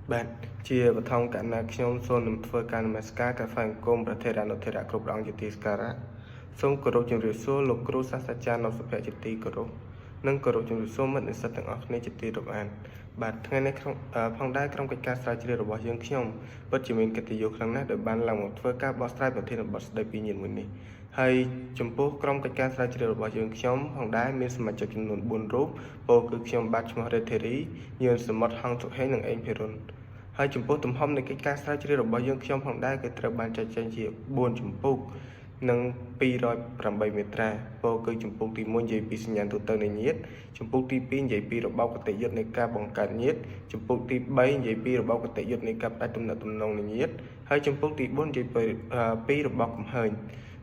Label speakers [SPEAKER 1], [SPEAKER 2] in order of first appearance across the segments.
[SPEAKER 1] bạn chia và thông cả là trong số nằm phơi can mà ska cả phần côngประเทศอนุเทศกรุ๊ปรองจิตติสการะសូមគោរពជំរាបសួរលោកគ្រូសាស្ត្រាចារ្យនៅសុភ័ក្រជាទីគោរពនិងគោរពជំរាបសួរមិត្តនិស្សិតទាំងអស់គ្នាជាទីរាប់អានបាទថ្ងៃនេះផងដែរក្រុមកិច្ចការស្រាវជ្រាវរបស់យើងខ្ញុំពិតជាមានកិត្តិយសខ្លាំងណាស់ដែលបានឡើងមកធ្វើការបោះស្រាយប្រធានបទស្ដីពីញាតិមួយនេះហើយចំពោះក្រុមកិច្ចការស្រាវជ្រាវរបស់យើងខ្ញុំផងដែរមានសមាជិកចំនួន4រូបពោលគឺខ្ញុំបាទឈ្មោះរេធីរីញឿនសមុទ្រហងសុហេងនិងអេងភិរុនហើយចំពោះទំហំនៃកិច្ចការស្រាវជ្រាវរបស់យើងខ្ញុំផងដែរគឺត្រូវបានចែកចែងជា4ជំពូកនិង208មេត្រាពោលគឺជំពូកទី1និយាយពីសញ្ញាទូទៅនៃញាតិជំពូកទី2និយាយពីរបបគតិយុត្តនៃការបង្កើតញាតិជំពូកទី3និយាយពីរបបគតិយុត្តនៃការផ្ដាច់ទំនាក់ទំនងនៃញាតិហើយជំពូកទី4និយាយពីរបបកំហើញ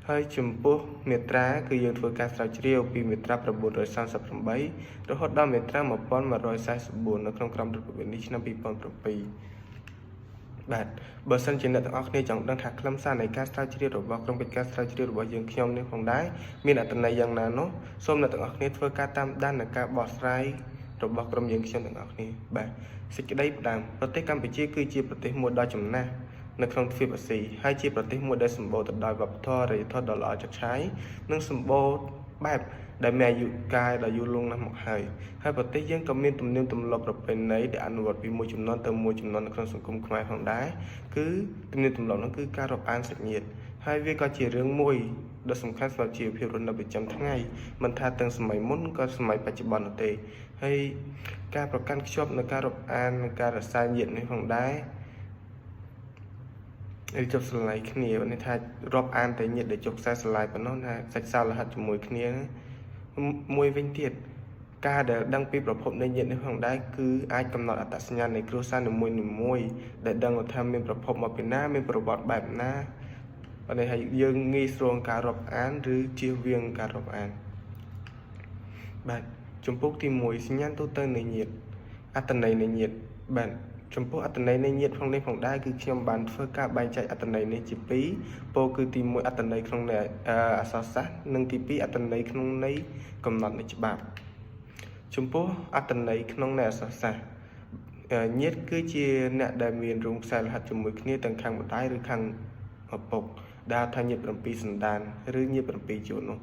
[SPEAKER 1] ហើយចំពោះមាត្រាគឺយើងធ្វើការស្រាវជ្រាវពីមាត្រា938រហូតដល់មាត្រា1144នៅក្នុងក្រមរដ្ឋបាលនេះឆ្នាំ2007បាទបើសិនជាអ្នកទាំងអស់គ្នាចង់ដឹងថាខ្លឹមសារនៃការស្រាវជ្រាវរបស់ក្រុមកិច្ចការស្រាវជ្រាវរបស់យើងខ្ញុំនេះផងដែរមានអត្ថន័យយ៉ាងណានោះសូមអ្នកទាំងអស់គ្នាធ្វើការតាមដាននិងការបោះស្រាយរបស់ក្រុមយើងខ្ញុំទាំងអស់គ្នាបាទសេចក្តីផ្ដាំប្រទេសកម្ពុជាគឺជាប្រទេសមួយដ៏ចំណាស់នៅក្នុងទ្វីបអាស៊ីហើយជាប្រទេសមួយដែលសម្បូរទៅដោយវប្បធម៌អរិយធម៌ដ៏ល្អចក្ខុនិងសម្បូរបែបដែលមានអាយុកាយដ៏យូរលង់ណាស់មកហើយប្រទេសយើងក៏មានទំនៀមទម្លាប់ប្រពៃណីដែលអនុវត្តពីមួយជំនាន់ទៅមួយជំនាន់នៅក្នុងសង្គមខ្មែរផងដែរគឺទំនៀមទម្លាប់នោះគឺការរាប់អានសាច់ញាតិហើយវាក៏ជារឿងមួយដ៏សំខាន់សម្រាប់ជីវភាពរស់នៅប្រចាំថ្ងៃមិនថាទាំងសម័យមុនក៏សម័យបច្ចុប្បន្ននោះទេហើយការប្រកាន់ខ្ជាប់នៅការរាប់អាននិងការរក្សាញាតិនេះផងដែរឲ្យចុះស្រឡាយគ្នានេះថារាប់អានតែញាតិដែលចុះខ្សែស្រឡាយប៉ុណ្ណោះថាសាច់សោលរហ័សជាមួយគ្នាមួយវិញទៀតការដែលដឹងពីប្រភពនៃញាតិនេះផងដែរគឺអាចកំណត់អត្តសញ្ញាណនៃគ្រួសារនីមួយៗដែលដឹងថាមានប្រភពមកពីណាមានប្រវត្តិបែបណាប៉ុន្តែហើយយើងងាយស្រួលការរាប់អានឬជៀសវាងការរាប់អានបាទជំពូកទី1សញ្ញាណទូទៅនៃញាតិអត្តន័យនៃញាតិបាទចំពោះអត្តន័យនៃញាតិផងនេះផងដែរគឺខ្ញុំបានធ្វើការបែងចែកអត្តន័យនេះជា2ពោលគឺទី1អត្តន័យក្នុងន័យអក្សរសាស្ត្រនិងទី2អត្តន័យក្នុងន័យកំណត់នៃច្បាប់ចំពោះអត្តន័យក្នុងន័យអក្សរសាស្ត្រញាតិគឺជាអ្នកដែលមានរោងខ្សែរហ័សជាមួយគ្នាទាំងខាងម្ដាយឬខាងឪពុកដែលថាញាតិ7សន្តានឬញាតិ7ជួរនោះ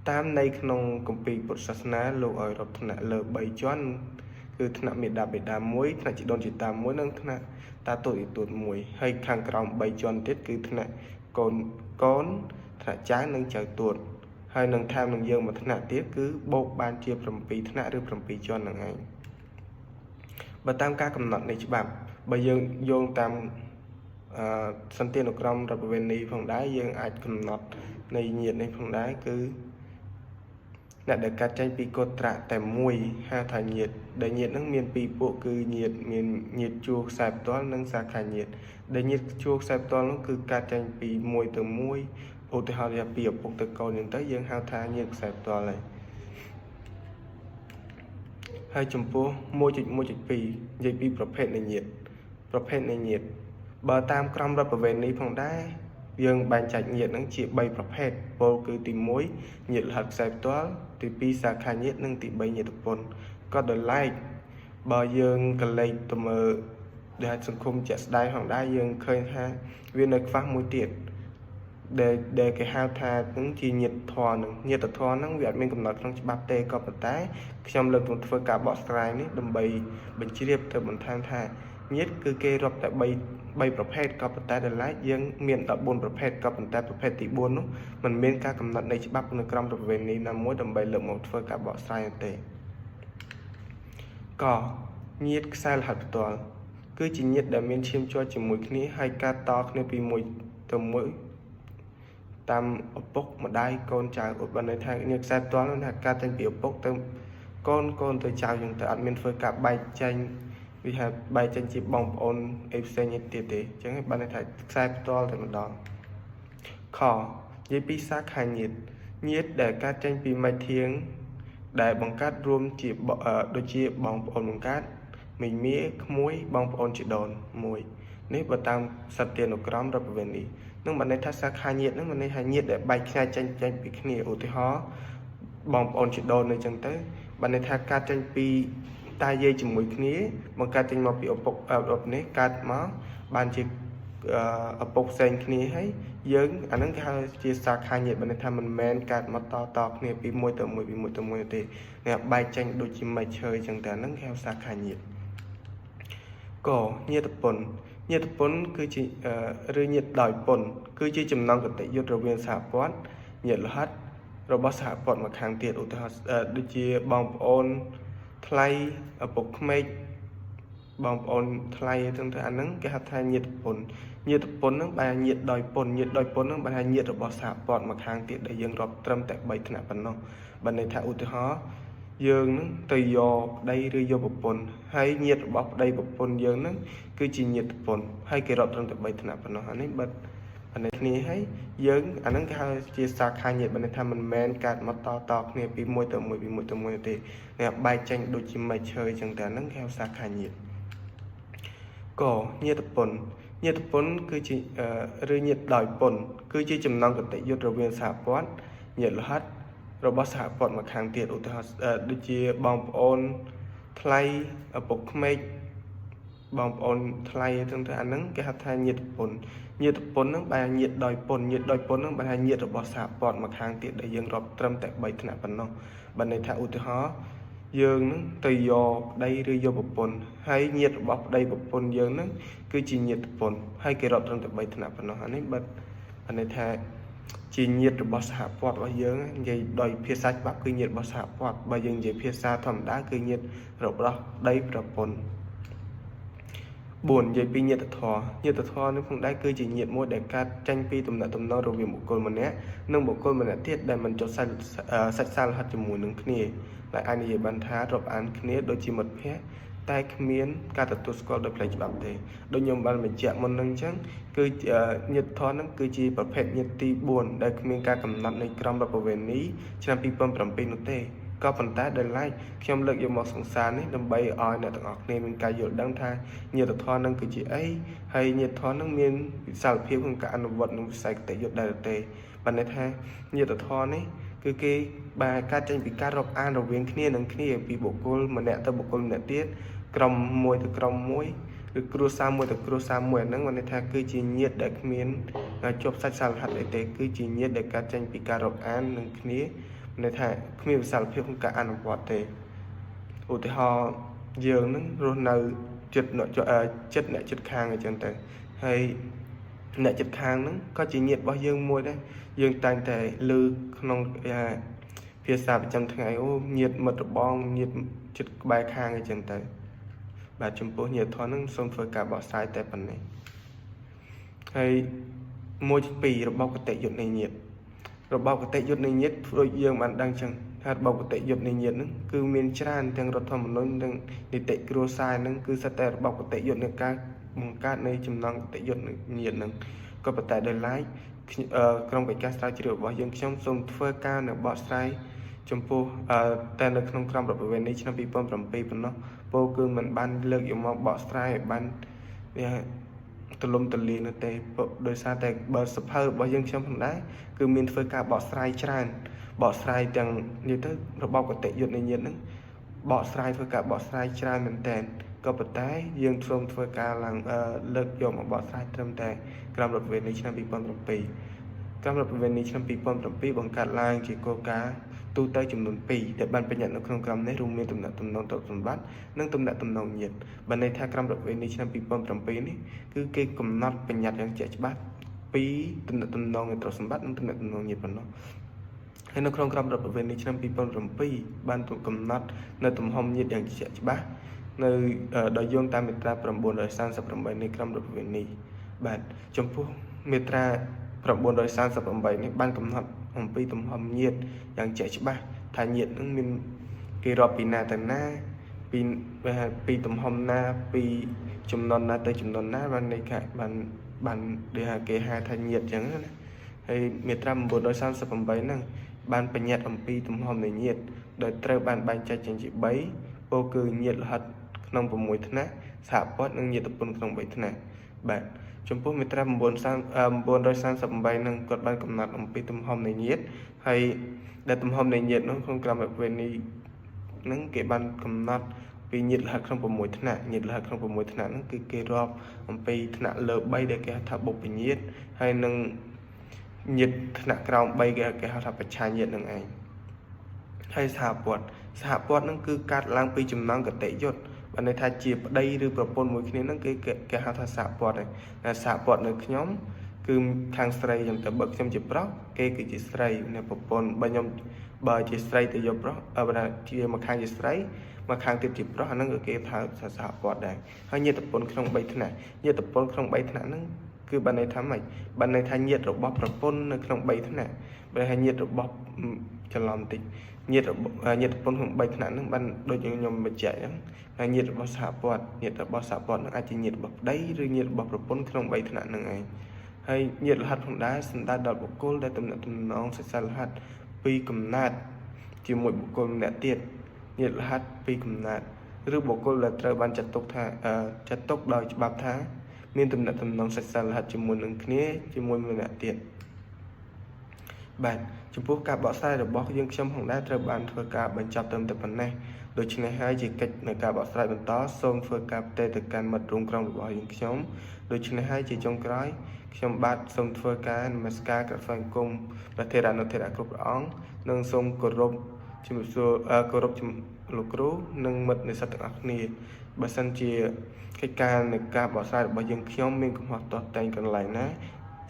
[SPEAKER 1] តាមន័យក្នុងគម្ពីរពុទ្ធសាសនាលោកឲ្យរាប់ថ្នាក់លើ3ជាន់គឺថ្នាក់មេដាបេដា1ថ្នាក់ជីដូនជីតា1និងថ្នាក់តាទូតអ៊ីទូត1ហើយខាងក្រោម3ជាន់ទៀតគឺថ្នាក់កូថ្នាក់ចៅនិងចៅទូតហើយនឹងថែមនឹងយើងមួយថ្នាក់ទៀតគឺបូកបានជា7ថ្នាក់ឬ7ជាន់ហ្នឹងឯងបើតាមការកំណត់នៃច្បាប់បើយើងយោងតាមសន្តានុក្រមរដ្ឋបាលនីផងដែរយើងអាចកំណត់នៃញាតិនេះផងដែរគឺអ្នកដែលកាត់ចេញពីកោត្រៈតែមួយហៅថាញាតិដែលញាតិនឹងមានពីរពួកគឺញាតិមានញាតិជួរខ្សែផ្ទាល់និងសាខាញាតិដែលញាតិជួរខ្សែផ្ទាល់នោះគឺកាត់ចេញពីមួយទៅមួយឧទាហរណ៍ពីឪពុកទៅកូនហ្នឹងទៅយើងហៅថាញាតិខ្សែផ្ទាល់ហើយចំពោះ 1.1.2 និយាយពីប្រភេទនៃញាតិបើតាមក្រមរដ្ឋប្រវេណីផងដែរយើងបែងចែកញាតិហ្នឹងជា3ប្រភេទពោលគឺទី1ញាតិរហ័សខ្សែផ្ទាល់ទី2សាខាញាតិនិងទី3ញាតិពន្ធក៏ដោយឡែកបើយើងកលេចទៅមើលដែលសង្គមជាក់ស្ដែងផងដែរយើងឃើញថាវានៅខ្វះមួយទៀតដែលគេហៅថានឹងជាញាតិធម៌នឹងញាតិធម៌ហ្នឹងវាអត់មានកំណត់ក្នុងច្បាប់ទេក៏ប៉ុន្តែខ្ញុំលើកមកធ្វើការបកស្រាយនេះដើម្បីបញ្ជ្រាបទៅបន្ថែមថាញាតិគឺគេរាប់តែ3ប្រភេទក៏ប៉ុន្តែដល់ឡែកយើងមាន14ប្រភេទក៏ប៉ុន្តែប្រភេទទី4នោះมันមានការកំណត់នៃច្បាប់នៅក្រមរដ្ឋបាលនីណាមួយដើម្បីលើកមកធ្វើការបកស្រាយទេក៏ញាតិខ្សែរហ័សផ្ទាល់គឺជាញាតិដែលមានឈាមជ័រជាមួយគ្នាហើយការតគ្នាពីមួយទៅមួយតាមឪពុកម្ដាយកូនចៅឧបន័យថាញាតិខ្សែផ្ទាល់នោះថាការចេញពីឪពុកទៅកូនទៅចៅចឹងទៅអត់មានធ្វើការបែកចែងវាថាបែកចេញជាបងប្អូនអីផ្សេងទៀតទេអញ្ចឹងបានន័យថាខ្សែផ្ទាល់តែម្ដងខនិយាយពីសាខាញាតិដែលកើតចេញពីមេធាងដែលបង្កើតរួមជាដូចជាបងប្អូនបង្កើតមីមីក្មួយបងប្អូនជីដូនមួយនេះបើតាមសត្យានុក្រមរដ្ឋបាលនីនឹងបានន័យថាសាខាញាតិហ្នឹងបានន័យថាញាតិដែលបែកខ្ញែចេញពីគ្នាឧទាហរណ៍បងប្អូនជីដូនអីចឹងទៅបានន័យថាការចេញពី តាយាយជាមួយគ្នាបង្កើតចេញមកពីឪពុកនេះកើតមកបានជាឪពុកផ្សេងគ្នាហើយយើងអាហ្នឹងគេហៅជាសាខាញាតិបើថាមិនមែនកើតមកតគ្នាពីមួយទៅមួយទេនេះបែកចេញដូចជាមែកឈើអញ្ចឹងតែហ្នឹងគេហៅសាខាញាតិកញាតិពន្ធគឺជាឬញាតិដោយពន្ធគឺជាចំណងគតិយុត្តរវាងសហព័ន្ធញាតិលហិតរបស់សហព័ន្ធមកខាងទៀតឧទាហរណ៍ដូចជាបងប្អូនថ្លៃឪពុកក្មេកបងប្អូនថ្លៃទាំងអាហ្នឹងគេហៅថាញាតិពន្ធហ្នឹងបែរញាតិដោយពន្ធហ្នឹងបែរញាតិរបស់សហព័ន្ធមកខាងទៀតដែលយើងរាប់ត្រឹមតែ3ថ្នាក់ប៉ុណ្ណោះបើន័យថាឧទាហរណ៍យើងនឹងទៅយកប្តីឬយកប្រពន្ធហើយញាតិរបស់ប្តីប្រពន្ធយើងនឹងគឺជាញាតិពន្ធហើយគេរាប់ត្រឹមតែ3ថ្នាក់ប៉ុណ្ណោះអានេះបើអានេះគ្នាហើយយើងអាហ្នឹងគេហៅជាសាខាញាតិបើន័យថាមិនមែនកើតមកតគ្នាពីមួយទៅមួយទេនេះបែកចេញដូចជាមែកឈើអញ្ចឹងតែហ្នឹងគេហៅសាខាញាតិកញាតិពន្ធគឺជាឬញាតិដោយពន្ធគឺជាចំណងគតិយុត្តរវាងសហព័ន្ធញាតិលហិតរបស់សហព័ន្ធមកខាងទៀតឧទាហរណ៍ដូចជាបងប្អូនថ្លៃឪពុកក្មេកបងប្អូនថ្លៃទាំងអាហ្នឹងគេហៅថាញាតិពន្ធហ្នឹងបែរញាតិដោយពន្ធហ្នឹងបែរញាតិរបស់សហព័ន្ធមកខាងទៀតដែលយើងរាប់ត្រឹមតែ3ថ្នាក់ប៉ុណ្ណោះបើន័យថាឧទាហរណ៍យើងនឹងទៅយកប្តីឬយកប្រពន្ធហើយញាតិរបស់ប្តីប្រពន្ធយើងនឹងគឺជាញាតិពន្ធហើយគេរាប់ត្រឹមតែ3ថ្នាក់ប៉ុណ្ណោះអានេះបើន័យថាជាញាតិរបស់សហព័ន្ធរបស់យើងនិយាយដោយភាសាច្បាប់គឺញាតិរបស់សហព័ន្ធបើយើងនិយាយភាសាធម្មតាគឺញាតិរបស់ប្តីប្រពន្ធ4និយាយពីញាតិធម៌នេះផងដែរគឺជាញាតិមួយដែលកើតចេញពីទំនាក់ទំនងរវាងបុគ្គលម្នាក់និងបុគ្គលម្នាក់ទៀតដែលមិនចុះសាច់សាលហិតជាមួយនឹងគ្នាដែលអាចនិយាយបានថារាប់អានគ្នាដូចជាមិត្តភក្តិតែគ្មានការទទួលស្គាល់ដោយផ្លូវច្បាប់ទេដូចខ្ញុំបានបញ្ជាក់មុនហ្នឹងអញ្ចឹងគឺញាតិធម៌ហ្នឹងគឺជាប្រភេទញាតិទី4ដែលគ្មានការកំណត់នៃក្រមរដ្ឋប្រវេណីឆ្នាំ2007នោះទេក៏ប៉ុន្តែដែលឡែកខ្ញុំលើកយកមកសង្សារនេះដើម្បីឲ្យអ្នកទាំងអស់គ្នាមានការយល់ដឹងថាញាតិធម៌នឹងគឺជាអីហើយញាតិធម៌នឹងមានវិសាលភាពក្នុងការអនុវត្តនឹងវិស័យគតិយុត្តដែរទេបើន័យថាញាតិធម៌នេះគឺគេបានកើតចេញពីការរាប់អានរវាងគ្នានឹងគ្នាពីបុគ្គលម្នាក់ទៅបុគ្គលម្នាក់ទៀតក្រុមមួយទៅក្រុមមួយឬគ្រួសារមួយទៅគ្រួសារមួយអាហ្នឹងបានន័យថាគឺជាញាតិដែលគ្មានជាប់សាច់សាលហិតអីទេគឺជាញាតិដែលកើតចេញពីការរាប់អាននឹងគ្នាន័យថាគ្មានវិសាលភាពក្នុងការអនុវត្តទេឧទាហរណ៍យើងនឹងរស់នៅចិត្តអ្នកចិត្តខាងអញ្ចឹងទៅហើយអ្នកចិត្តខាងហ្នឹងក៏ជាញាតិរបស់យើងមួយដែរយើងតែងតែលើក្នុងភាសាប្រចាំថ្ងៃអូញាតិមិត្តរបងញាតិចិត្តក្បែរខាងអញ្ចឹងទៅបាទចំពោះញាតិធម៌ហ្នឹងសូមធ្វើការបកស្រាយតែប៉ុណ្ណេះហើយ1 2របបគតិយុត្តនៃញាតិរបបគតិយុត្តនៃញាតិដូចយើងបានដឹងចឹងថារបបគតិយុត្តនៃញាតិហ្នឹងគឺមានច្រើនទាំងរដ្ឋធម្មនុញ្ញទាំងនីតិគ្រួសារហ្នឹងគឺសិតតែរបបគតិយុត្តនៃការបង្កើតនៃចំណងគតិយុត្តនៃញាតិហ្នឹងក៏ប៉ុន្តែដោយឡែកក្រុមកិច្ចការស្រាវជ្រាវរបស់យើងខ្ញុំសូមធ្វើការនៅបកស្រាយចំពោះតែនៅក្នុងក្រមរដ្ឋប្រវេណីឆ្នាំ2007ប៉ុណ្ណោះពោលគឺមិនបានលើកយកមកបកស្រាយឲ្យបានទលំទលាយនោះទេដោយសារតែបើសភៅរបស់យើងខ្ញុំផងដែរគឺមានធ្វើការបកស្រាយច្រើនបកស្រាយទាំងនិយាយទៅរបបគតិយុត្តនៃញាតិហ្នឹងបកស្រាយធ្វើការបកស្រាយច្រើនមែនតើក៏ប៉ុន្តែយើងសូមធ្វើការឡើងលើកយកមកបកស្រាយត្រឹមតែក្រមរដ្ឋប្រវេណីឆ្នាំ2007ក្រមរដ្ឋប្រវេណីឆ្នាំ2007បង្កើតឡើងជាគោលការណ៍ទូទៅចំនួន2ដែលបានបញ្ញត្តិនៅក្នុងក្រមនេះរួមមានទំនាក់ទំនងទ្រព្យសម្បត្តិនិងទំនាក់ទំនងញាតិបើន័យថាក្រមរដ្ឋប្រវេណីឆ្នាំ2007នេះគឺគេកំណត់បញ្ញត្តិយ៉ាងជាក់ច្បាស់ពីទំនាក់ទំនងទ្រព្យសម្បត្តិនិងទំនាក់ទំនងញាតិប៉ុណ្ណោះហើយនៅក្នុងក្រមរដ្ឋប្រវេណីឆ្នាំ2007បានកំណត់នៅទំហំញាតិយ៉ាងជាក់ច្បាស់នៅដោយយោងតាមមាត្រា938នៃក្រមរដ្ឋប្រវេណីបាទចំពោះមាត្រា938នេះបានកំណត់អំពីទំហំញាតិយ៉ាងជាក់ច្បាស់ថាញាតិនឹងមានគេរាប់ពីណាទៅណាពីទំហំណាពីចំនួនណាទៅចំនួនណាបានន័យថាបានគេហៅថាញាតិអញ្ចឹងណាហើយមាត្រា938ហ្នឹងបានបញ្ញត្តិអំពីទំហំនៃញាតិដោយត្រូវបានបែងចែកចេញជា3ពោលគឺញាតិលហិតក្នុង6ថ្នាក់សហព័ន្ធនិងញាតិពន្ធក្នុង3ថ្នាក់បាទចំពោះមាត្រា938នឹងគាត់បានកំណត់អំពីទំហំនៃញាតិហើយដែលទំហំនៃញាតិនោះក្នុងក្រមរដ្ឋប្រវេណីនឹងគេបានកំណត់ព ពីញាតិរហ័សក្នុង6ថ្នាក់ញាតិរហ័សក្នុង6ថ្នាក់ហ្នឹងគឺគេរាប់អំពីថ្នាក់លើ3ដែលគេហៅថាបុព្វញាតិហើយនឹងញាតិថ្នាក់ក្រោម3គេហៅថាបច្ឆាញាតិនឹងឯងហើយសហព័ន្ធហ្នឹងគឺកាត់ឡើងពីចំណងកតិយុត្តបើន័យថាជាប្តីឬប្រពន្ធមួយគ្នាហ្នឹងគេហៅថាសហព័ន្ធហើយសហព័ន្ធនៅខ្ញុំគឺខាងស្រីចឹងទៅបើខ្ញុំជាប្រុសគេគឺជាស្រីអ្នកប្រពន្ធបើជាស្រីទៅយកប្រុសបើជាមួយខាងជាស្រីមកខាងទៀតជាប្រុសអាហ្នឹងក៏គេថាសហព័ន្ធដែរហើយញាតិពន្ធក្នុង3ថ្នាក់ញាតិពន្ធក្នុង3ថ្នាក់ហ្នឹងគឺបើន័យថាម៉េចបើន័យថាញាតិរបស់ប្រពន្ធនៅក្នុង3ថ្នាក់បើថាញាតិរបស់ច្រឡំតិចញាតិពន្ធក្នុង3ថ្នាក់ហ្នឹងបានដូចខ្ញុំបញ្ជាក់អញ្ចឹងហើយញាតិរបស់សហព័ន្ធហ្នឹងអាចជាញាតិរបស់ប្តីឬញាតិរបស់ប្រពន្ធក្នុង3ថ្នាក់ហ្នឹងឯងហើយញាតិរហ័សផងដែរសំដៅដល់បុគ្គលដែលទំនាក់ទំនងសិក្សារហ័សពីកំណើតជាមួយបុគ្គលម្នាក់ទៀតញាតិរហ័សពីកំណើតឬបុគ្គលដែលត្រូវបានចាត់ទុកដោយច្បាប់ថាមានទំនាក់ទំនងសិក្សារហ័សជាមួយនឹងគ្នាជាមួយម្នាក់ទៀតបាទចំពោះការបកស្រាយរបស់យើងខ្ញុំផងដែរត្រូវបានធ្វើការបញ្ចប់ត្រឹមតែប៉ុណ្ណេះដូច្នេះហើយជាកិច្ចនៃការបកស្រាយបន្តសូមធ្វើការផ្ទេរទៅកាន់មិត្តរួមក្រុមរបស់យើងខ្ញុំដូច្នេះហើយជាចុងក្រោយខ្ញុំបាទសូមធ្វើការនមស្ការក្រាបថ្វាយបង្គំព្រះថេរានុថេរៈគ្រប់ព្រះអង្គនិងសូមគោរពជំរាបសួរគោរពលោកគ្រូនិងមិត្តនិស្សិតទាំងអស់គ្នាបើសិនជាកិច្ចការនៃការបកស្រាយរបស់យើងខ្ញុំមានកំហុសទាស់តែងកន្លែងណា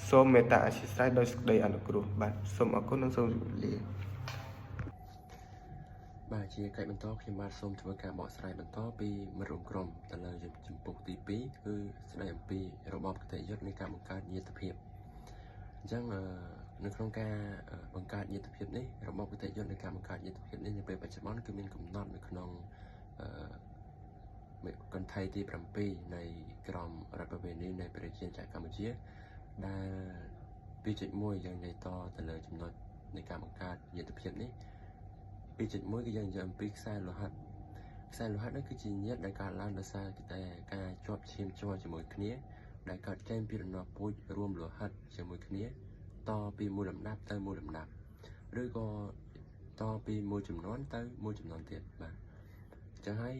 [SPEAKER 1] សូមមេត្តាអធិស្ឋានដោយសេចក្តីអនុគ្រោះបាទសូមអរគុណនិងសូមជម្រាបលា
[SPEAKER 2] បាទជាកិច្ចបន្តខ្ញុំបាទសូមធ្វើការបកស្រាយបន្តពីមិត្តរួមក្រុមទៅលើចំពុកទី2គឺស្ដីអំពីរបបគតិយុត្តនៃការបង្កើតញាតិភាពអញ្ចឹងនៅក្នុងការបង្កើតញាតិភាពនេះរបបគតិយុត្តនៃការបង្កើតញាតិភាពនេះនៅពេលបច្ចុប្បន្នគឺមានកំណត់នៅក្នុងកន្ធៃទី7នៃក្រមរដ្ឋប្រវេណីនៃប្រជាជាតិកម្ពុជាដែល 2.1 យើងនិយាយតទៅលើចំណុចនៃការបង្កើតញាតិភាពនេះ 2.1 គឺយើងនិយាយអំពីខ្សែលោហិតនេះគឺជាញាតិដែលកើតឡើងដោយសារតែការជាប់ឈាមជ័រជាមួយគ្នាដែលកើតចេញពីរណបពូជរួមលោហិតជាមួយគ្នាតពីមួយលំដាប់ទៅមួយលំដាប់ឬក៏តពីមួយចំនួនទៅមួយចំនួនទៀតបាទអញ្ចឹងហើយ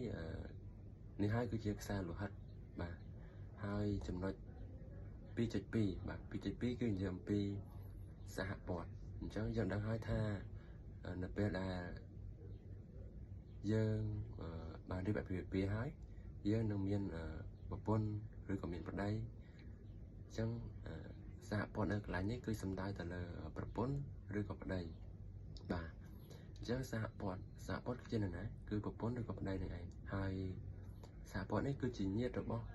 [SPEAKER 2] នេះហើយគឺជាខ្សែលោហិតបាទហើយចំណុច 2.2 បាទ 2.2 គឺនិយាយអំពីសហព័ន្ធអញ្ចឹងយើងដឹងហើយថានៅពេលដែលយើងបានរៀបអាពាហ៍ពិពាហ៍ហើយយើងនឹងមានប្រពន្ធឬក៏មានប្តីអញ្ចឹងសហព័ន្ធនៅកន្លែងនេះគឺសំដៅទៅលើប្រពន្ធឬក៏ប្តីបាទអញ្ចឹងសហព័ន្ធគឺជានរណាគឺប្រពន្ធឬក៏ប្តីនឹងឯងហើយសហព័ន្ធនេះគឺជាញាតិរបស់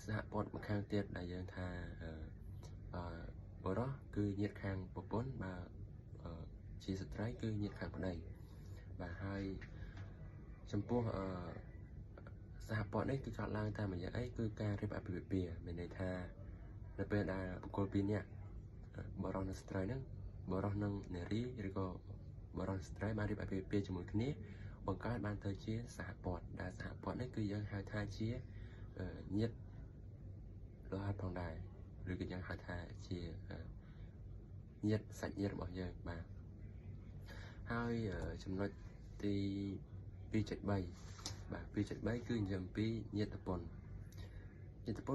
[SPEAKER 2] សហព័ន្ធម្ខាងទៀតដែលយើងថាបរិសុទ្ធគឺញាតិខាងប្រពន្ធបើជាស្ត្រីគឺញាតិខាងប្តីបាទហើយចំពោះសហព័ន្ធនេះគឺកើតឡើងតាមរយៈអីគឺការរៀបអាពាហ៍ពិពាហ៍មានន័យថានៅពេលដែលបុគ្គលពីរនាក់បរិសុទ្ធនិងស្ត្រីហ្នឹងបរិសុទ្ធនិងនារីឬក៏បរិសុទ្ធស្ត្រីបានរៀបអាពាហ៍ពិពាហ៍ជាមួយគ្នាបង្កើតបានទៅជាសហព័ន្ធដែលសហព័ន្ធនេះគឺយើងហៅថាជាញាតិលោហិតផងដែរឬក៏យើងហៅថាជាញាតិសាច់ញាតិរបស់យើងបាទហើយចំណុចទី 2.3 បាទ 2.3 គឺនិយាយអំពីញាតិពន្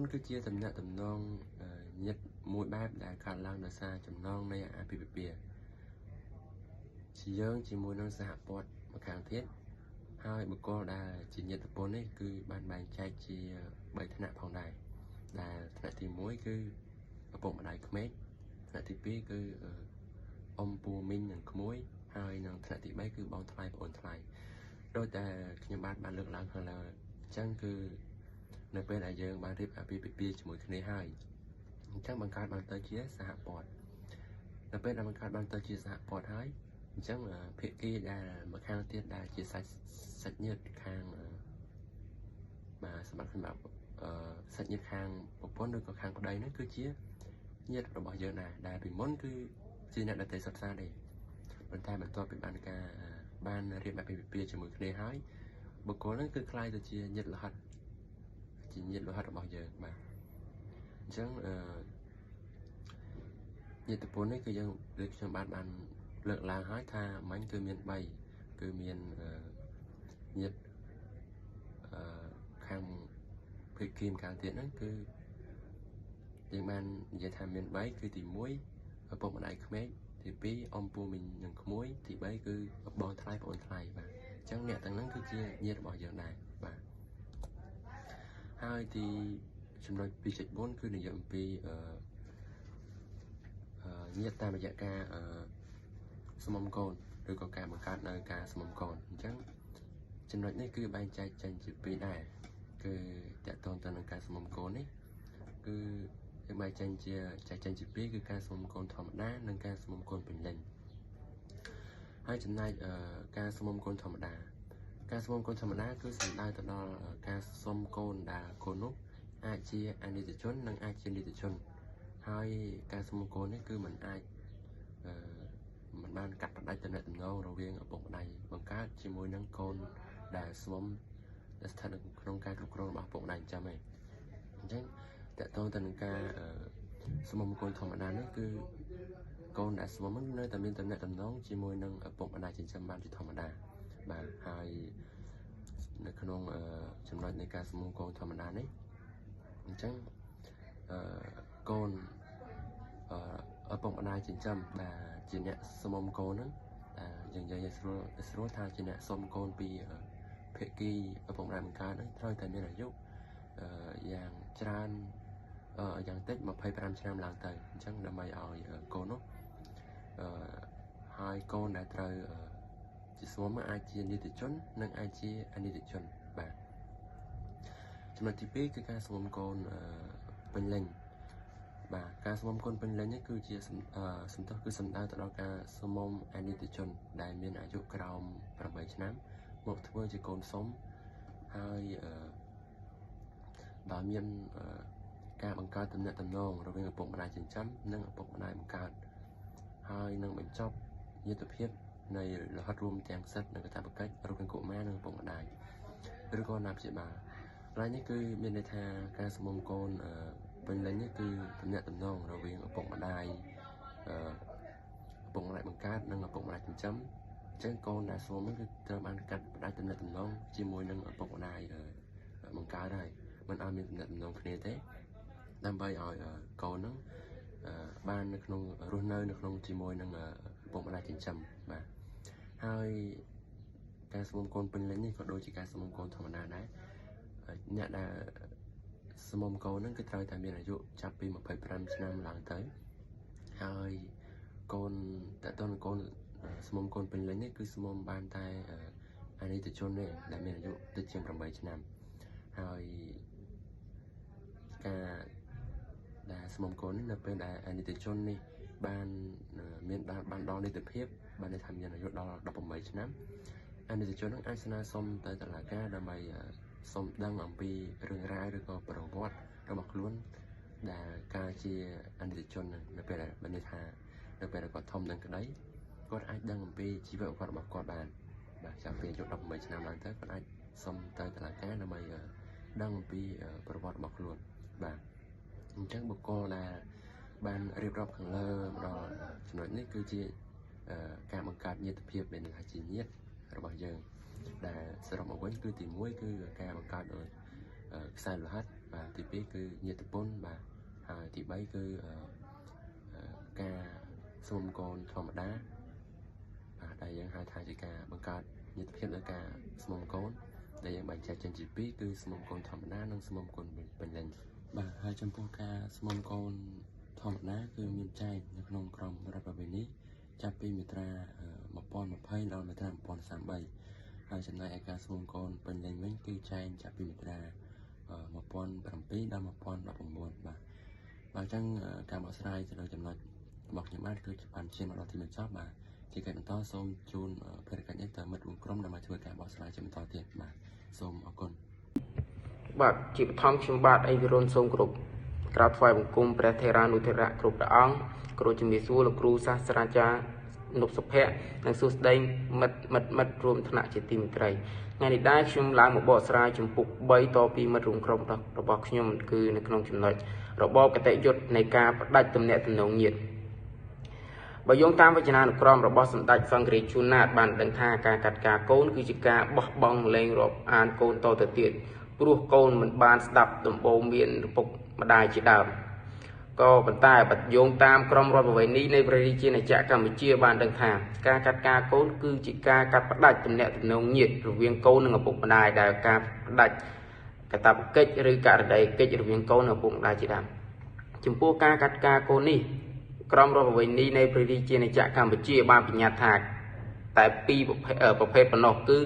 [SPEAKER 2] ធគឺជាតំណែងតំណងញាតិមួយបែបដែលកើតឡើងដោយសារចំណងនៃអាពាហ៍ពិពាហ៍ជាយើងជាមួយនឹងសហព័ន្ធម្ខាងទៀតហើយបុគ្គលដែលជាញាតិពន្ធនេះគឺបានបែងចែកជា3ថ្នាក់ផងដែរដែលថ្នាក់ទី1គឺឪពុកម្ដាយក្មេកថ្នាក់ទី2គឺអ៊ំពូមីងនិងក្មួយហើយនិងថ្នាក់ទី3គឺបងថ្លៃប្អូនថ្លៃដោយតែខ្ញុំបានលើកឡើងខាងលើអញ្ចឹងគឺនៅពេលដែលយើងបានរៀបអាពាហ៍ពិពាហ៍ជាមួយគ្នាហើយអញ្ចឹងបង្កើតបានទៅជាសហព័ន្ធនៅពេលដែលបង្កើតបានទៅជាសហព័ន្ធហើយអញ្ចឹងភាគីដែលម្ខាងទៀតដែលជាសាច់ញាតិខាងបាទសម្រាប់សាច់ញាតិខាងប្រពន្ធឬក៏ខាងប្តីហ្នឹងគឺជាញាតិរបស់យើងដែរដែលពីមុនគឺជាអ្នកដទៃសិក្សាទេប៉ុន្តែបន្ទាប់ពីបានរៀបអាពាហ៍ពិពាហ៍ជាមួយគ្នាហើយបុគ្គលហ្នឹងគឺคล้ายទៅជាញាតិលោហិតរបស់យើងបាទអញ្ចឹងញាតិពន្ធនេះគឺយើងដូចខ្ញុំបានលើកឡើងហើយថាមិញគឺមាន3គឺមានញាតិ ខាងភាគីម្ខាងទៀតហ្នឹងគឺយើងបាននិយាយថាមាន3គឺទី1ឪពុកម្ដាយក្មេកទី2អ៊ំពូមីងនិងក្មួយទី3គឺបងថ្លៃប្អូនថ្លៃបាទអញ្ចឹងអ្នកទាំងហ្នឹងគឺជាញាតិរបស់យើងដែរបាទហើយទីចំណុច 2.4 គឺនិយាយអំពីញាតិតាមរយៈការស្មុំកូនឬក៏ការបង្កើតនៅការស្មុំកូនអញ្ចឹងចំណុចនេះគឺបែងចែកចេញជា2ដែរគឺតកតងទៅនឹងការស្មុំកូននេះគឺយើងបែងចែកចេញជា2គឺការស្មុំកូនធម្មតានិងការស្មុំកូនពេញលេញហើយចំណែកការស្មុំកូនធម្មតាការស្មុំកូនធម្មតាគឺសំដៅទៅដល់ការស្មុំកូនដែលកូននោះអាចជាអនិច្ចជននិងអាចជានិច្ចជនហើយការស្មុំកូននេះគឺมันអាចมันបានកាត់ផ្ដាច់ទំនាក់ទំនងរវាងឪពុកម្ដាយបង្កើតជាមួយនឹងកូនដែលស្មុំដែលស្ថិតនៅក្នុងការគ្រប់គ្រងរបស់ឪពុកម្ដាយចិញ្ចឹមឯងអញ្ចឹងតកតងទៅនឹងការស្មុំកូនធម្មតានេះគឺកូនដែលស្មុំនៅតែមានទំនាក់ទំនងជាមួយនឹងឪពុកម្ដាយចិញ្ចឹមបានជាធម្មតាបាទហើយនៅក្នុងចំណុចនៃការស្មុំកូនធម្មតានេះអញ្ចឹងកូនឪពុកម្ដាយចិញ្ចឹមដែលជាអ្នកស្មុំកូនហ្នឹងយើងនិយាយឲ្យស្រួលថាជាអ្នកសុំកូនពីភាគីឪពុកម្ដាយបង្កើតហ្នឹងត្រូវតែមានអាយុយ៉ាងច្រើនយ៉ាងតិច25ឆ្នាំឡើងទៅអញ្ចឹងដើម្បីឲ្យកូននោះហើយកូនដែលត្រូវជាស្មុំអាចជានិច្ចជននិងអាចជាអនិច្ចជនបាទចំណុចទី2គឺការស្មុំកូនពេញលេញបាទការស្មុំកូនពេញលេញនេះគឺជាសំដៅគឺសំដៅទៅដល់ការស្មុំអនិច្ចជនដែលមានអាយុក្រោម8ឆ្នាំមកធ្វើជាកូនសុំហើយបើមានការបង្កើតទំនាក់ទំនងរវាងឪពុកម្ដាយចិញ្ចឹមនិងឪពុកម្ដាយបង្កើតហើយនឹងបញ្ចប់ញាតិភាពនៃរហូតរួមទាំងសិទ្ធិនិងកាតព្វកិច្ចរវាងកុមារនិងឪពុកម្ដាយឬក៏អាណាព្យាបាលកន្លែងនេះគឺមានន័យថាការស្មុំកូនពេញលេញនេះគឺទំនាក់ទំនងរវាងឪពុកម្ដាយបង្កើតនិងឪពុកម្ដាយចិញ្ចឹមអញ្ចឹងកូនដែលស្មុំគឺត្រូវបានកាត់ផ្ដាច់ទំនាក់ទំនងជាមួយនឹងឪពុកម្ដាយបង្កើតហើយមិនឲ្យមានទំនាក់ទំនងគ្នាទេដើម្បីឲ្យកូនហ្នឹងបាននៅក្នុងរស់នៅក្នុងជាមួយនឹងឪពុកម្ដាយចិញ្ចឹមបាទហើយការស្មុំកូនពេញលេញនេះក៏ដូចជាការស្មុំកូនធម្មតាដែរអ្នកដែលស្មុំកូនហ្នឹងគឺត្រូវតែមានអាយុចាប់ពី25ឆ្នាំឡើងទៅហើយកូនតើតើកូនស្មុំកូនពេញលេញនេះគឺស្មុំបានតែអនិច្ចជនទេដែលមានអាយុតិចជាង8ឆ្នាំហើយការដែលស្មុំកូននេះនៅពេលដែលអនិច្ចជននេះបានដល់នីតិភាពបានន័យថាមានអាយុដល់18ឆ្នាំអនិច្ចជននឹងអាចស្នើសុំទៅតុលាការដើម្បីសុំដឹងអំពីរឿងរ៉ាវឬក៏ប្រវត្តិរបស់ខ្លួនដែលការជាអនិច្ចជននៅពេលដែលបានន័យថានៅពេលដែលគាត់ធំនឹងក្តីគាត់អាចដឹងអំពីជីវប្រវត្តិរបស់គាត់បានបាទចាប់ពីអាយុ18ឆ្នាំឡើងទៅគាត់អាចសុំទៅតុលាការដើម្បីដឹងអំពីប្រវត្តិរបស់ខ្លួនបាទអញ្ចឹងបុគ្គលដែលបានរៀបរាប់ខាងលើម្ដងចំណុចនេះគឺជាការបង្កើតញាតិភាពមានន័យថាជាញាតិរបស់យើងដែលសរុបមកវិញគឺទី1គឺការបង្កើតដោយខ្សែលោហិតបាទទី2គឺញាតិពន្ធបាទហើយទី3គឺការស្មុំកូនធម្មតាបាទដែលយើងហៅថាជាការបង្កើតញាតិភាពដោយការស្មុំកូនដែលយើងបែងចែកចេញជា2គឺស្មុំកូនធម្មតានិងស្មុំកូនពេញលេញបាទហើយចំពោះការស្មុំកូនធម្មតាគឺមានចែកនៅក្នុងក្រមរដ្ឋប្បវេណីចាប់ពីមាត្រា1020ដល់មាត្រា1033ហើយចំណែកឯការស្មុំកូនពេញលេញវិញគឺចែកចាប់ពីមាត្រា1007ដល់1019បាទអញ្ចឹងការបកស្រាយទៅលើចំណុចរបស់ខ្ញុំបាទគឺបានឈានមកដល់ទីបញ្ចប់បាទជាកិច្ចបន្តសូមជូនភារកិច្ចនេះទៅមិត្តរួមក្រុមដើម្បីធ្វើការបកស្រាយជាបន្តទៀតបាទសូមអរគុណ
[SPEAKER 3] បាទជាបឋមខ្ញុំបាទអីវិរុនសូមគោរពក្រាបថ្វាយបង្គំព្រះថេរានុថេរៈគ្រប់ព្រះអង្គគោរពជំរាបសួរលោកគ្រូសាស្ត្រាចារ្យនុបសុភ័ក្រនិងសួស្តីមិត្តរួមថ្នាក់ជាទីមេត្រីថ្ងៃនេះដែរខ្ញុំឡើងមកបកស្រាយចំពុក3តពីមិត្តរួមក្រុមរបស់ខ្ញុំគឺនៅក្នុងចំណុចរបបគតិយុត្តនៃការផ្ដាច់ទំនាក់ទំនងញាតិ បើយោងតាមវចនានុក្រមរបស់សម្ដេចសង្ឃរាជជួនណាតបានដឹងថាការកាត់ការកូនគឺជាការបោះបង់លែងរាប់អានកូនតទៅទៀតព្រោះកូនមិនបានស្ដាប់ដំបូន្មានឪពុកម្ដាយជាដើមក៏ប៉ុន្តែបើយោងតាមក្រមរដ្ឋប្រវេណីនៃព្រះរាជាណាចក្រកម្ពុជាបានដឹងថាការកាត់ការកូនគឺជាការកាត់ផ្ដាច់ទំនាក់ទំនងញាតិរវាងកូននិងឪពុកម្ដាយដែលការផ្ដាច់កាតព្វកិច្ចឬករណីកិច្ចរវាងកូននិងឪពុកម្ដាយជាដើមចំពោះការកាត់ការកូននេះក្រមរដ្ឋប្រវេណីនៃព្រះរាជាណាចក្រកម្ពុជាបានបញ្ញត្តិថាតែពីរប្រភេទប៉ុណ្ណោះគឺ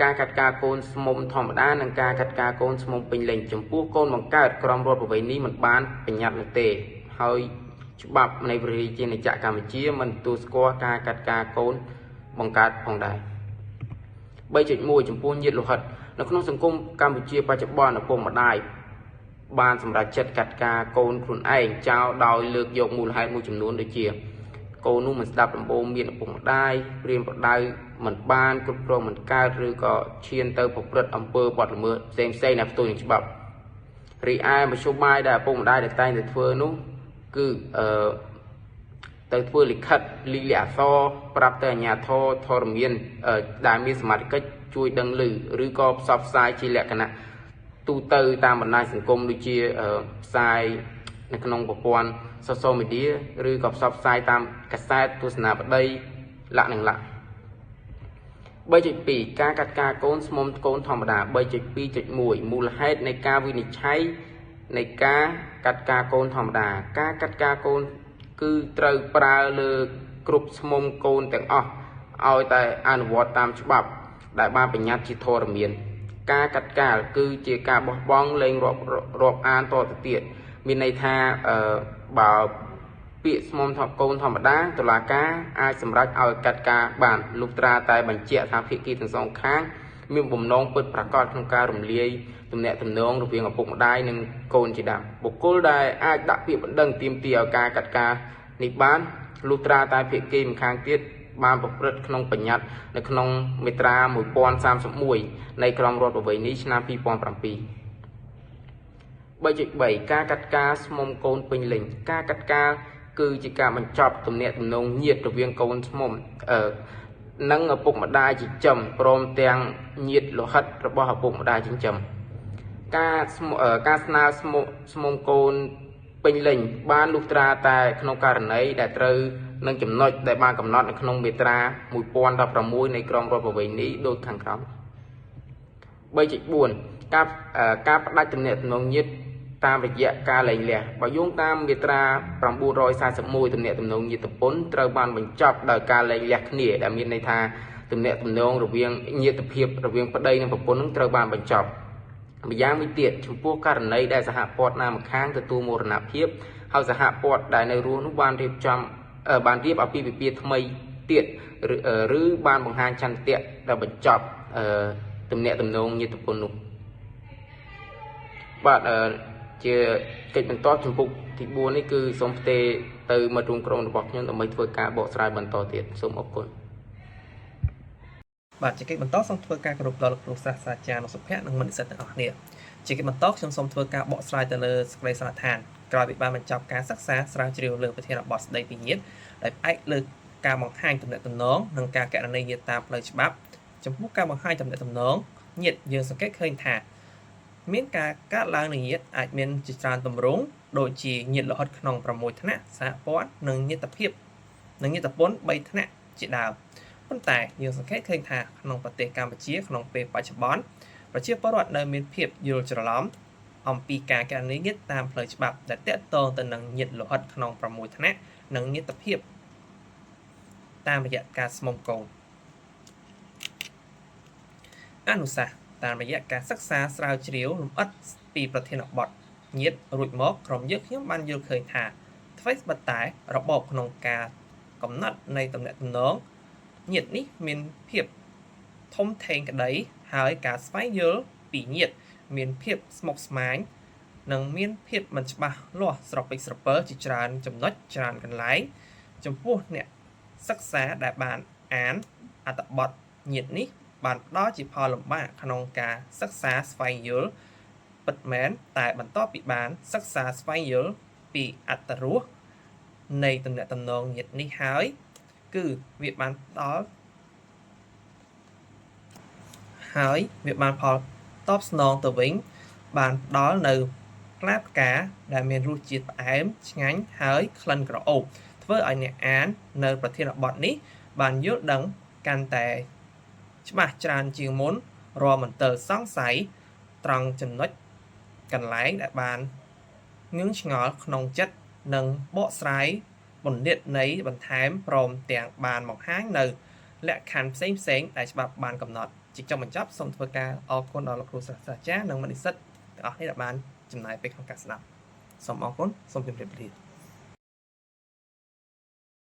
[SPEAKER 3] ការកាត់ការកូនស្មុំធម្មតានិងការកាត់ការកូនស្មុំពេញលេញចំពោះកូនបង្កើតក្រមរដ្ឋប្រវេណីមិនបានបញ្ញត្តិនោះទេហើយច្បាប់នៃព្រះរាជាណាចក្រកម្ពុជាមិនទទួលស្គាល់ការកាត់ការកូនបង្កើតផងដែរ 3.1 ចំពោះញាតិលោហិតនៅក្នុងសង្គមកម្ពុជាបច្ចុប្បន្នឪពុកម្ដាយបានសម្រេចចិត្តកាត់ការកូនខ្លួនឯងចោលដោយលើកយកមូលហេតុមួយចំនួនដូចជាកូននោះមិនស្ដាប់ដំបូន្មានឪពុកម្ដាយព្រាមប្រដៅមិនបានគ្រប់គ្រងមិនកើតឬក៏ឈានទៅប្រព្រឹត្តអំពើបទល្មើសផ្សេងៗដែលផ្ទុយនឹងច្បាប់រីឯមធ្យោបាយដែលឪពុកម្ដាយតែងតែធ្វើនោះគឺទៅធ្វើលិខិតលិលាអក្សរប្រាប់ទៅអាជ្ញាធរធរមានដែលមានសមត្ថកិច្ចជួយដឹងឮឬក៏ផ្សព្វផ្សាយជាលក្ខណៈទូទៅតាមបណ្ដាញសង្គមដូចជាផ្សាយនៅក្នុងប្រព័ន្ធ social media ឬក៏ផ្សព្វផ្សាយតាមកាសែតទស្សនាបដីលក្ខនឹងលក្ខ 3.2 ការកាត់ការកូនស្មុំកូនធម្មតា 3.2.1 មូលហេតុនៃការវិនិច្ឆ័យនៃការកាត់ការកូនធម្មតាការកាត់ការកូនគឺត្រូវប្រើលើគ្រប់ស្មុំកូនទាំងអស់ឲ្យតែអនុវត្តតាមច្បាប់ដែលបានបញ្ញត្តិជាធរមានការកាត់ការគឺជាការបោះបង់លែងរាប់អានតទៅទៀតមានន័យថាបើពាក្យស្មុំកូនធម្មតាតុលាការអាចសម្រេចឲ្យកាត់ការបានលុះត្រាតែបញ្ជាក់ថាភាគីទាំងសងខាងមានបំណងពិតប្រាកដក្នុងការរំលាយទំនាក់ទំនងរវាងឪពុកម្ដាយនិងកូនជាដើមបុគ្គលដែលអាចដាក់ពាក្យបណ្ដឹងទាមទារឲ្យការកាត់ការនេះបានលុះត្រាតែភាគីម្ខាងទៀតបានប្រព្រឹត្តក្នុងបញ្ញត្តិនៅក្នុងមាត្រា1031នៃក្រមរដ្ឋប្រវេណីឆ្នាំ2007 3.3 ការកាត់ការស្មុំកូនពេញលេញការកាត់ការគឺជាការបញ្ចប់ទំនាក់ទំនងញាតិរវាងកូនស្មុំនិងឪពុកម្ដាយចិញ្ចឹមព្រមទាំងញាតិលោហិតរបស់ឪពុកម្ដាយចិញ្ចឹមការស្នើស្មុំកូនពេញលេញបានលុះត្រាតែក្នុងករណីដែលត្រូវនឹងចំណុចដែលបានកំណត់នៅក្នុងមាត្រា1016នៃក្រមរដ្ឋប្រវេណីដូចខាងក្រោម 3.4 ការផ្ដាច់ទំនាក់ទំនងញាតិតាមរយៈការលែងលះបើយោងតាមមាត្រា941ទំនាក់ទំនងញាតិពន្ធត្រូវបានបញ្ចប់ដោយការលែងលះគ្នាដែលមានន័យថាទំនាក់ទំនងរវាងញាតិភាពរវាងប្តីនិងប្រពន្ធនឹងត្រូវបានបញ្ចប់ម្យ៉ាងមួយទៀតចំពោះករណីដែលសហព័ន្ធណាម្ខាងទទួលមរណភាពហើយសហព័ន្ធដែលនៅរស់នោះបានរៀបអាពាហ៍ពិពាហ៍ថ្មីទៀតឬបានបង្ហាញឆន្ទៈដែលបញ្ចប់ទំនាក់ទំនងញាតិពន្ធនោះបាទជាកិច្ចបន្តចំពុកទី4នេះគឺសូមផ្ទេរទៅមិត្តរួមក្រុមរបស់ខ្ញុំដើម្បីធ្វើការបកស្រាយបន្តទៀតសូមអរគុណ
[SPEAKER 4] បាទជាកិច្ចបន្តសូមធ្វើការគោរពដល់លោកគ្រូសាស្ត្រាចារ្យនិងសុភ័ក្រនិងមិត្តនិស្សិតទាំងអស់គ្នាជាកិច្ចបន្តខ្ញុំសូមធ្វើការបកស្រាយទៅលើសេចក្តីសន្និដ្ឋានក្រោយពីបានបញ្ចប់ការសិក្សាស្រាវជ្រាវលើប្រធានបទស្តីពីញាតិដែលផ្អែកលើការបង្ហាញទំនាក់ទំនងនិងការកណន័យញាតិតាមផ្លូវច្បាប់ចំពោះការបង្ហាញទំនាក់ទំនងញាតិយើងសង្កេតឃើញថាមានការកើតឡើងនៃញាតិអាចមានជាច្រើនទម្រង់ដូចជាញាតិលោហិតក្នុង6ថ្នាក់សហព័ន្ធនិងញាតិភាពនិងញាតិពន្ធ3ថ្នាក់ជាដើមប៉ុន្តែយើងសង្កេតឃើញថាក្នុងប្រទេសកម្ពុជាក្នុងពេលបច្ចុប្បន្នប្រជាពលរដ្ឋនៅមានភាពយល់ច្រឡំអំពីការកណន័យញាតិតាមផ្លូវច្បាប់ដែលទាក់ទងទៅនឹងញាតិលោហិតក្នុង6ថ្នាក់និងញាតិភាពតាមរយៈការស្មុំកូនអនុសាសន៍តាមរយៈការសិក្សាស្រាវជ្រាវលម្អិតពីប្រធានបទញាតិរួចមកក្រុមយើងខ្ញុំបានយល់ឃើញថាអ្វីស្បិតតែរបបក្នុងការកំណត់នៃទំនាក់ទំនងញាតិនេះមានភាពធំធេងក្តីហើយការស្វែងយល់ពីញាតិមានភាពស្មុគស្មាញនិងមានភាពមិនច្បាស់លាស់ស្រពេចស្រពើជាច្រើនចំណុចច្រើនកន្លែងចំពោះអ្នកសិក្សាដែលបានអានអត្ថបទញាតិនេះបានផ្ដល់ជាផលលំបាកក្នុងការសិក្សាស្វែងយល់ពិតមែនតែបន្ទាប់ពីបានសិក្សាស្វែងយល់ពីអត្ថរស នៃតំណែងតំណងញាតិនេះហើយគឺវាបានដល់ហើយវាបានផលតបស្នងទៅវិញបានដល់នៅផ្លែផ្កាដែលមានរសជាតិផ្អែមឆ្ងាញ់ហើយក្លិនក្រអូបធ្វើឲ្យអ្នកអាននៅប្រធានបទនេះបានយល់ដឹងកាន់តែច្បាស់ច្រើនជាងមុនរាល់មន្ទិលសង្ស័យត្រង់ចំណុចកន្លែងដែលបានងឿងឆ្ងល់ក្នុងចិត្តនិងបកស្រាយបណ្ឌិតន័យបន្ថែមព្រមទាំងបានបង្ហាញនៅលក្ខខណ្ឌផ្សេងៗដែលច្បាប់បានកំណត់ជាចុងបញ្ចប់សូមធ្វើការអរគុណដល់លោកគ្រូសាស្ត្រាចារ្យនិងមនិស្សិតទាំងអស់គ្នាដែលបានចំណាយពេលក្នុងការស្ដាប់សូមអរគុណសូមជម្រាបលា